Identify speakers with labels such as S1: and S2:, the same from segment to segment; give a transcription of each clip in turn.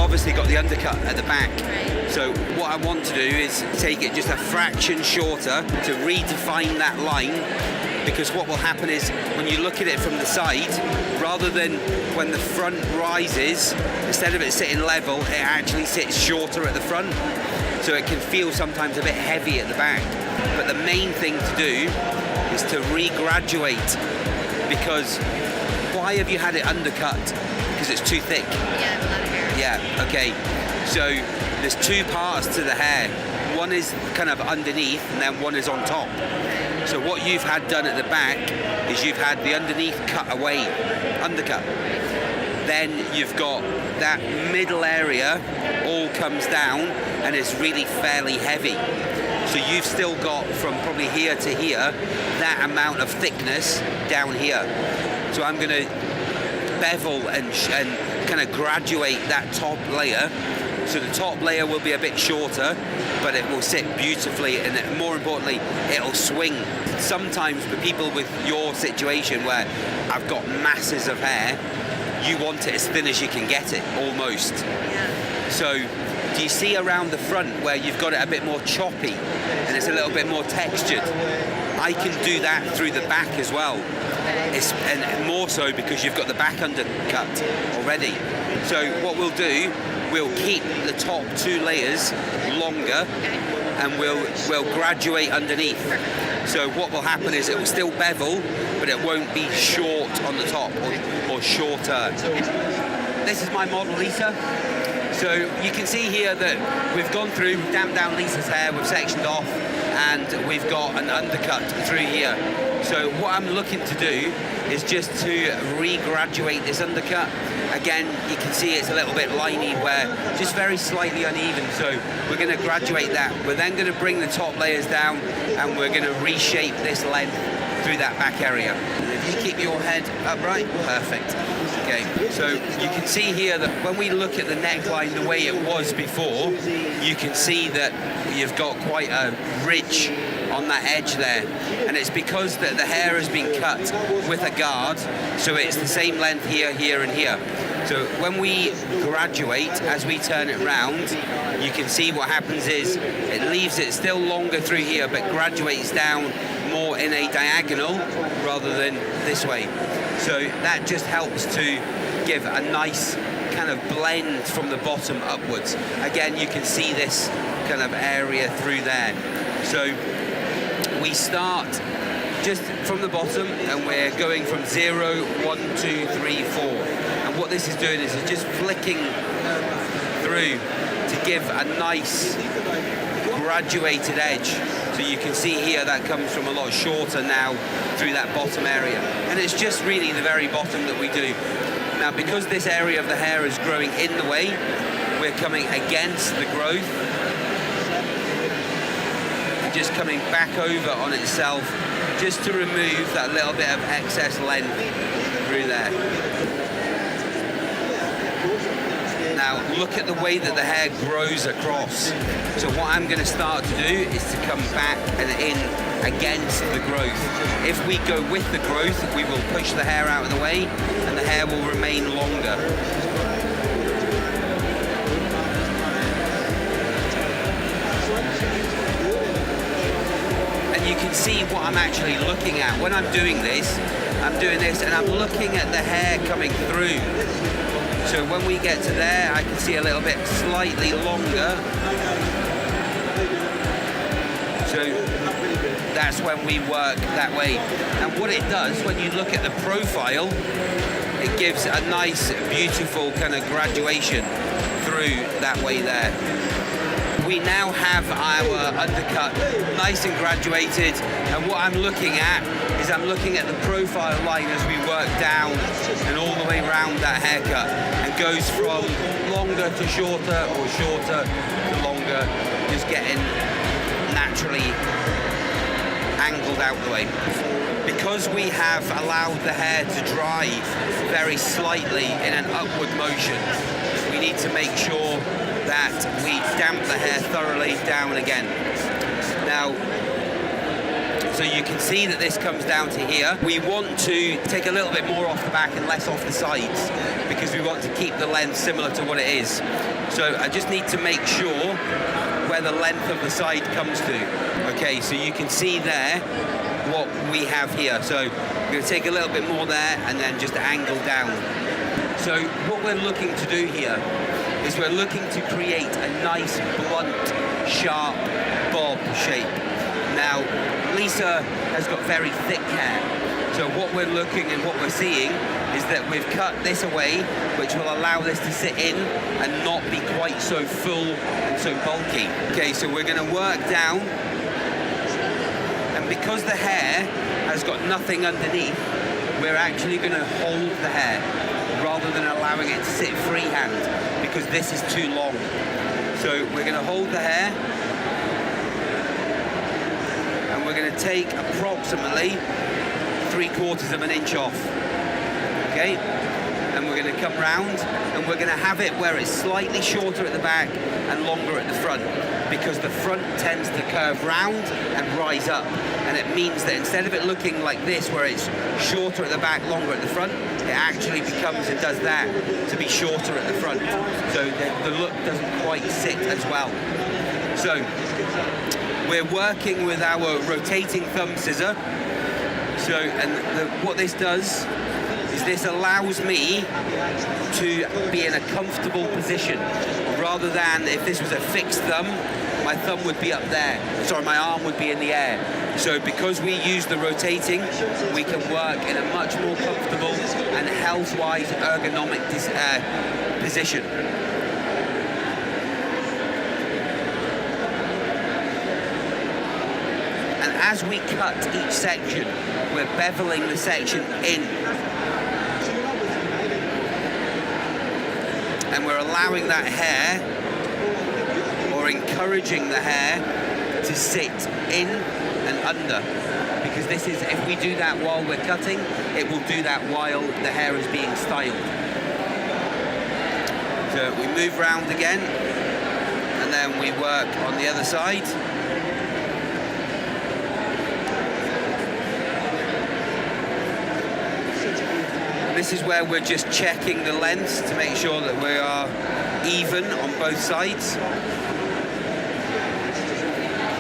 S1: obviously got the undercut at the back. So what I want to do is take it just a fraction shorter to redefine that line, because what will happen is when you look at it from the side, rather than when the front rises, instead of it sitting level, it actually sits shorter at the front. So it can feel sometimes a bit heavy at the back. But the main thing to do is to re-graduate, because why have you had it undercut? Because it's too thick.
S2: Yeah, a lot of hair.
S1: Yeah, okay. So there's two parts to the hair. One is kind of underneath and then one is on top. So what you've had done at the back is you've had the underneath cut away, undercut. Then you've got that middle area all comes down and is really fairly heavy. So you've still got from probably here to here that amount of thickness down here. So I'm going to bevel and kind of graduate that top layer. So the top layer will be a bit shorter, but it will sit beautifully, and more importantly, it'll swing. Sometimes for people with your situation where I've got masses of hair, you want it as thin as you can get it, almost.
S2: Yeah.
S1: So do you see around the front where you've got it a bit more choppy and it's a little bit more textured? I can do that through the back as well. And more so because you've got the back undercut already. So what we'll do, we'll keep the top two layers longer and we'll graduate underneath. So what will happen is it will still bevel, but it won't be short on the top or shorter. This is my model, Lisa. So you can see here that we've gone through, we've damped down Lisa's hair, we've sectioned off, and we've got an undercut through here. So what I'm looking to do is just to re-graduate this undercut. Again, you can see it's a little bit liney, where just very slightly uneven. So we're going to graduate that. We're then going to bring the top layers down and we're going to reshape this length through that back area. If you keep your head upright, perfect. Okay, so you can see here that when we look at the neckline the way it was before, you can see that you've got quite a ridge on that edge there, and it's because that the hair has been cut with a guard, so it's the same length here, here and here. So when we graduate, as we turn it round, you can see what happens is it leaves it still longer through here, but graduates down more in a diagonal rather than this way. So that just helps to give a nice kind of blend from the bottom upwards. Again, you can see this kind of area through there. So we start just from the bottom and we're going from 0, 1, 2, 3, 4. And what this is doing is it's just flicking through to give a nice graduated edge. So you can see here that comes from a lot shorter now through that bottom area. And it's just really the very bottom that we do. Now, because this area of the hair is growing in the way, we're coming against the growth and just coming back over on itself just to remove that little bit of excess length through there. Now, look at the way that the hair grows across. So what I'm going to start to do is to come back and in against the growth. If we go with the growth, we will push the hair out of the way and the hair will remain longer. And you can see what I'm actually looking at. When I'm doing this and I'm looking at the hair coming through. So when we get to there, I can see a little bit slightly longer. So that's when we work that way. And what it does, when you look at the profile, it gives a nice, beautiful kind of graduation through that way there. We now have our undercut nice and graduated, and what I'm looking at is I'm looking at the profile line as we work down and all the way around that haircut, and goes from longer to shorter or shorter to longer, just getting naturally angled out the way. Because we have allowed the hair to dry very slightly in an upward motion, we need to make sure that we damp the hair thoroughly down again. Now, So you can see that this comes down to here. We want to take a little bit more off the back and less off the sides because we want to keep the length similar to what it is. So I just need to make sure where the length of the side comes to. Okay, so you can see there what we have here. So we're going to take a little bit more there and then just angle down. So what we're looking to do here is we're looking to create a nice blunt, sharp bob shape. Now, Lisa has got very thick hair. So what we're looking and what we're seeing is that we've cut this away, which will allow this to sit in and not be quite so full and so bulky. Okay, so we're going to work down. And because the hair has got nothing underneath, we're actually going to hold the hair rather than allowing it to sit freehand because this is too long. So we're going to hold the hair and we're going to take approximately 3/4 of an inch off. Okay, and we're going to come round and we're going to have it where it's slightly shorter at the back and longer at the front because the front tends to curve round and rise up, and it means that instead of it looking like this where it's shorter at the back, longer at the front, it actually becomes and does that to be shorter at the front, so the look doesn't quite sit as well. So we're working with our rotating thumb scissor. So, and what this does is this allows me to be in a comfortable position rather than if this was a fixed thumb, my thumb would be up there. Sorry, my arm would be in the air. So because we use the rotating, we can work in a much more comfortable and health-wise ergonomic position. And as we cut each section, we're beveling the section in. And we're allowing that hair, or encouraging the hair, to sit in and under. Because this is, if we do that while we're cutting, it will do that while the hair is being styled. So we move round again, and then we work on the other side. This is where we're just checking the lengths to make sure that we are even on both sides.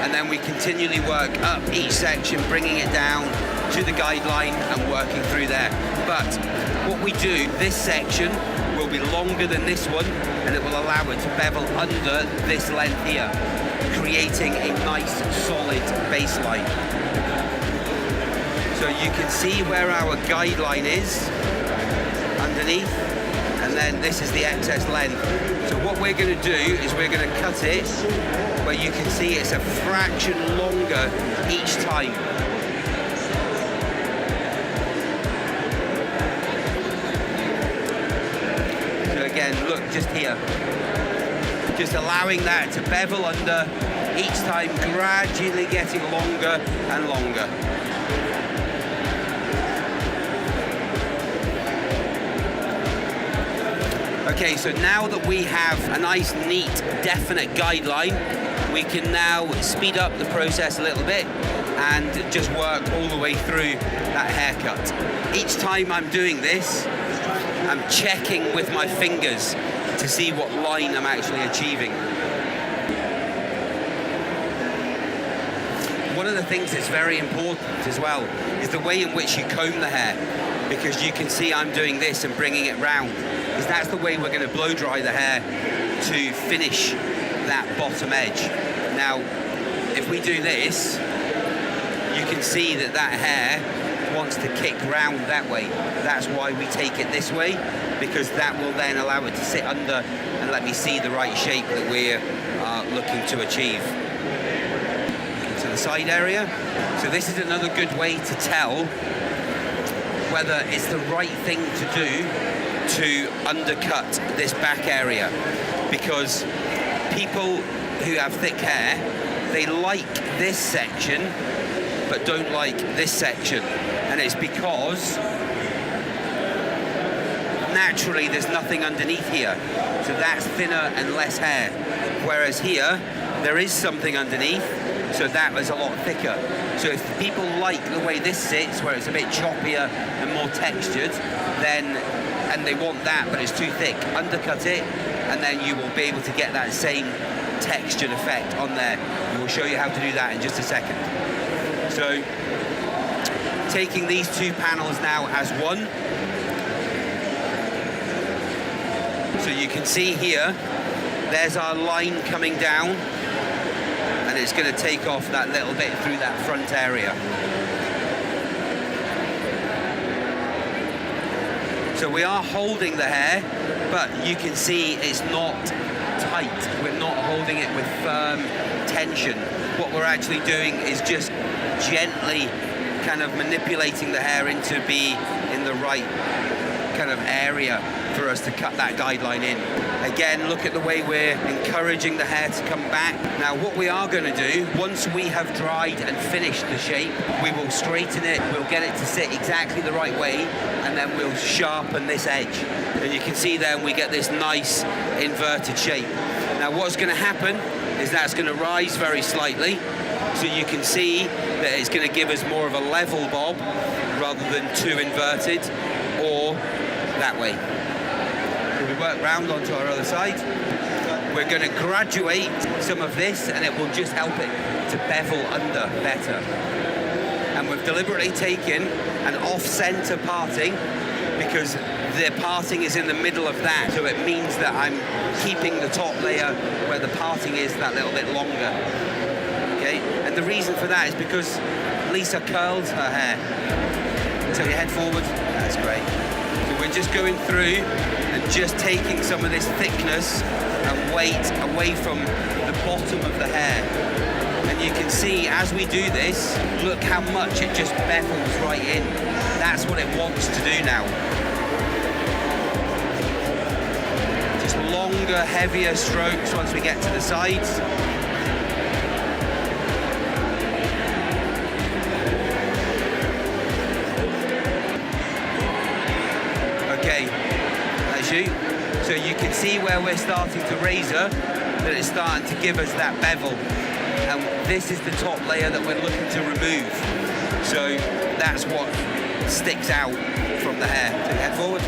S1: And then we continually work up each section, bringing it down to the guideline and working through there. But what we do, this section will be longer than this one, and it will allow it to bevel under this length here, creating a nice solid baseline. So you can see where our guideline is underneath, and then this is the excess length. So what we're going to do is we're going to cut it where you can see it's a fraction longer each time. So again, look just here, just allowing that to bevel under each time, gradually getting longer and longer. Okay, so now that we have a nice, neat, definite guideline, we can now speed up the process a little bit and just work all the way through that haircut. Each time I'm doing this, I'm checking with my fingers to see what line I'm actually achieving. One of the things that's very important as well is the way in which you comb the hair, because you can see I'm doing this and bringing it round, because that's the way we're going to blow dry the hair to finish that bottom edge. Now, if we do this, you can see that that hair wants to kick round that way. That's why we take it this way, because that will then allow it to sit under and let me see the right shape that we're looking to achieve. To the side area. So this is another good way to tell whether it's the right thing to do to undercut this back area, because people who have thick hair, they like this section but don't like this section, and it's because naturally there's nothing underneath here, so that's thinner and less hair, whereas here there is something underneath So that was a lot thicker. So if people like the way this sits, where it's a bit choppier and more textured, then, and they want that, but it's too thick, undercut it, and then you will be able to get that same textured effect on there. And we'll show you how to do that in just a second. So, taking these two panels now as one. So you can see here, there's our line coming down, and it's going to take off that little bit through that front area. So we are holding the hair, but you can see it's not tight. We're not holding it with firm tension. What we're actually doing is just gently kind of manipulating the hair into be in the right kind of area for us to cut that guideline in. Again, look at the way we're encouraging the hair to come back. Now, what we are going to do, once we have dried and finished the shape, we will straighten it, we'll get it to sit exactly the right way, and then we'll sharpen this edge. And you can see then we get this nice inverted shape. Now, what's going to happen is that's going to rise very slightly, so you can see that it's going to give us more of a level bob rather than too inverted, or that way. We work round onto our other side. We're going to graduate some of this, and it will just help it to bevel under better. And we've deliberately taken an off-center parting because the parting is in the middle of that, so it means that I'm keeping the top layer where the parting is that little bit longer. Okay, and the reason for that is because Lisa curls her hair. So your head forward, that's great. So we're just going through and just taking some of this thickness and weight away from the bottom of the hair. And you can see as we do this, look how much it just bevels right in. That's what it wants to do now. Just longer, heavier strokes once we get to the sides. So you can see where we're starting to razor, that it's starting to give us that bevel. And this is the top layer that we're looking to remove. So that's what sticks out from the hair. Take your head forward.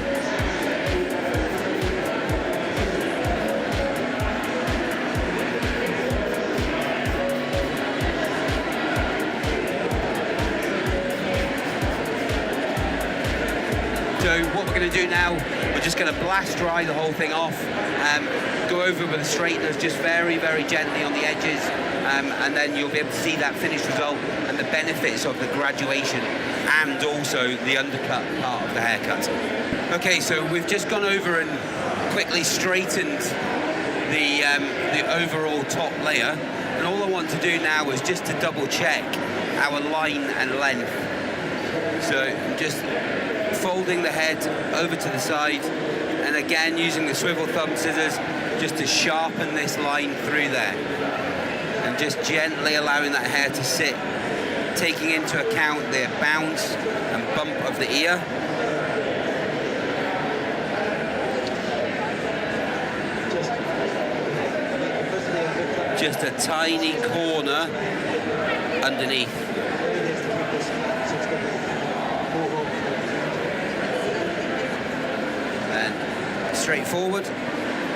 S1: So what we're going to do now, we're just going to blast dry the whole thing off, go over with the straighteners just very, very gently on the edges, and then you'll be able to see that finished result and the benefits of the graduation and also the undercut part of the haircut. Okay, so we've just gone over and quickly straightened the overall top layer, and all I want to do now is just to double check our line and length. So just folding the head over to the side, and again using the swivel thumb scissors just to sharpen this line through there, and just gently allowing that hair to sit, taking into account the bounce and bump of the ear. Just a tiny corner underneath. Straight forward,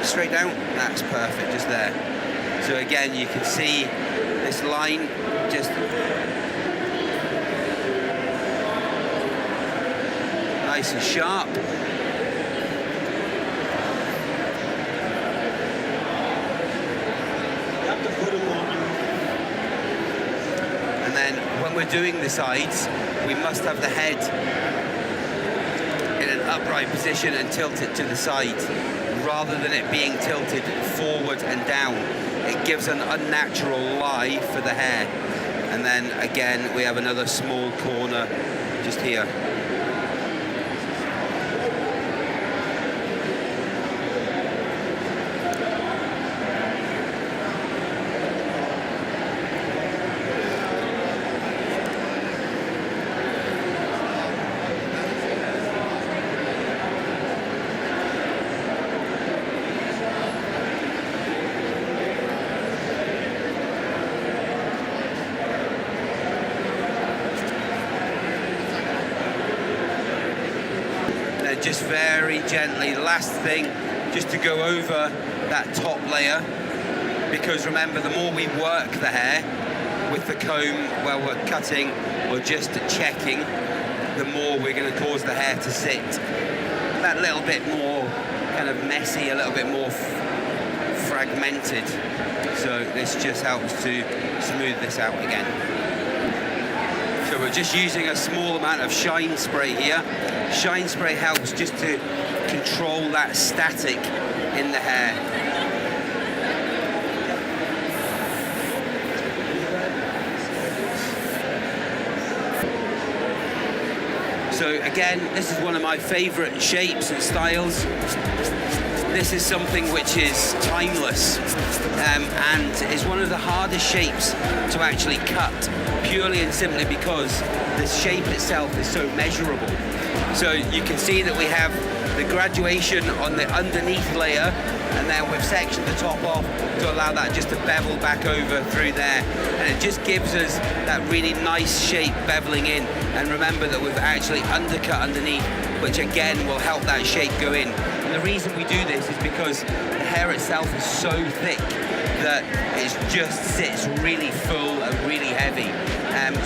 S1: straight down, that's perfect, just there. So again, you can see this line just nice and sharp. And then when we're doing the sides, we must have the head in an upright position and tilt it to the side, rather than it being tilted forward and down. It gives an unnatural lie for the hair. And then again, we have another small corner just here. just very gently. Last thing, just to go over that top layer, because remember, the more we work the hair with the comb while we're cutting or just checking, the more we're going to cause the hair to sit that little bit more kind of messy, a little bit more fragmented. So this just helps to smooth this out again. So we're just using a small amount of shine spray here. Shine spray helps just to control that static in the hair. So again, this is one of my favorite shapes and styles. This is something which is timeless and is one of the hardest shapes to actually cut, purely and simply because the shape itself is so measurable. So you can see that we have the graduation on the underneath layer, and then we've sectioned the top off to allow that just to bevel back over through there, and it just gives us that really nice shape beveling in. And remember that we've actually undercut underneath, which again will help that shape go in. And the reason we do this is because the hair itself is so thick that it just sits really full and really heavy.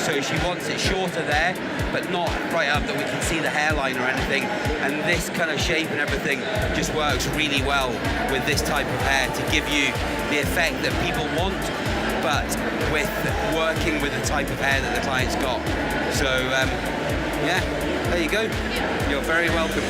S1: So she wants it shorter there, but not right up that we can see the hairline or anything. And this kind of shape and everything just works really well with this type of hair to give you the effect that people want, but with working with the type of hair that the client's got. So yeah, there you go. You're very welcome.